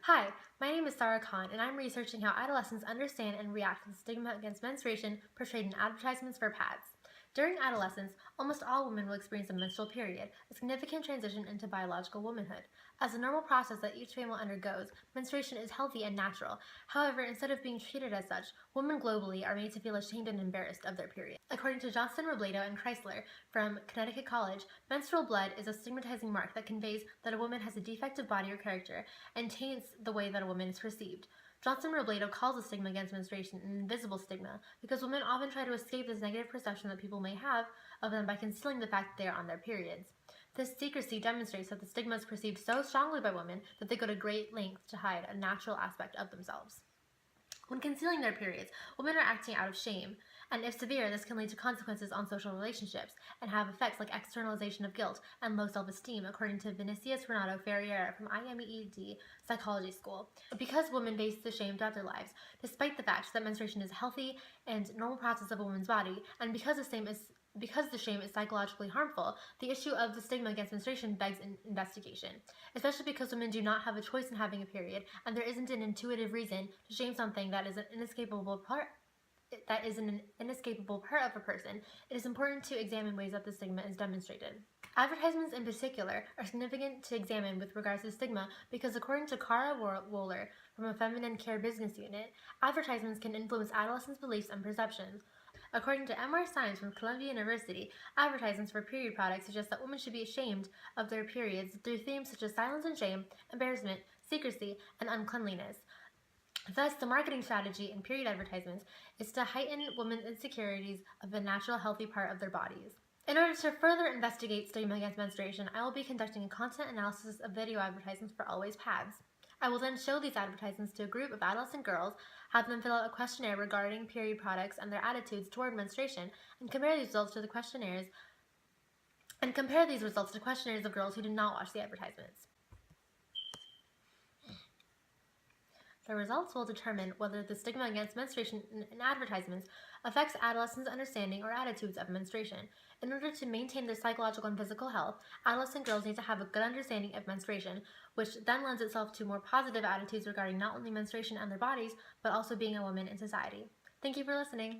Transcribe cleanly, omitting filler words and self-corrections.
Hi, my name is Saara and I'm researching how adolescents understand and react to the stigma against menstruation portrayed in advertisements for pads. During adolescence, almost all women will experience a menstrual period, a significant transition into biological womanhood. As a normal process that each family undergoes, menstruation is healthy and natural. However, instead of being treated as such, women globally are made to feel ashamed and embarrassed of their period. According to Johnson, Robledo, and Chrysler from Connecticut College, menstrual blood is a stigmatizing mark that conveys that a woman has a defective body or character and taints the way that a woman is perceived. Johnson Robledo calls the stigma against menstruation an invisible stigma because women often try to escape this negative perception that people may have of them by concealing the fact that they are on their periods. This secrecy demonstrates that the stigma is perceived so strongly by women that they go to great lengths to hide a natural aspect of themselves. When concealing their periods, women are acting out of shame, and if severe, this can lead to consequences on social relationships and have effects like externalization of guilt and low self-esteem, according to Vinicius Renato Ferreira from IMED Psychology School. Because women face the shame throughout their lives, despite the fact that menstruation is a healthy and normal process of a woman's body, and because the shame is psychologically harmful, the issue of the stigma against menstruation begs an investigation, especially because women do not have a choice in having a period, and there isn't an intuitive reason to shame something that is an inescapable part of a person. It is important to examine ways that the stigma is demonstrated. Advertisements in particular are significant to examine with regards to stigma because according to Cara Wohler from a feminine care business unit, advertisements can influence adolescents' beliefs and perceptions. According to M.R. Science from Columbia University, advertisements for period products suggest that women should be ashamed of their periods through themes such as silence and shame, embarrassment, secrecy, and uncleanliness. Thus, the marketing strategy in period advertisements is to heighten women's insecurities of the natural healthy part of their bodies. In order to further investigate stigma against menstruation, I will be conducting a content analysis of video advertisements for Always Pads. I will then show these advertisements to a group of adolescent girls, have them fill out a questionnaire regarding period products and their attitudes toward menstruation, and compare these results to questionnaires of girls who did not watch the advertisements. The results will determine whether the stigma against menstruation in advertisements affects adolescents' understanding or attitudes of menstruation. In order to maintain their psychological and physical health, adolescent girls need to have a good understanding of menstruation, which then lends itself to more positive attitudes regarding not only menstruation and their bodies, but also being a woman in society. Thank you for listening.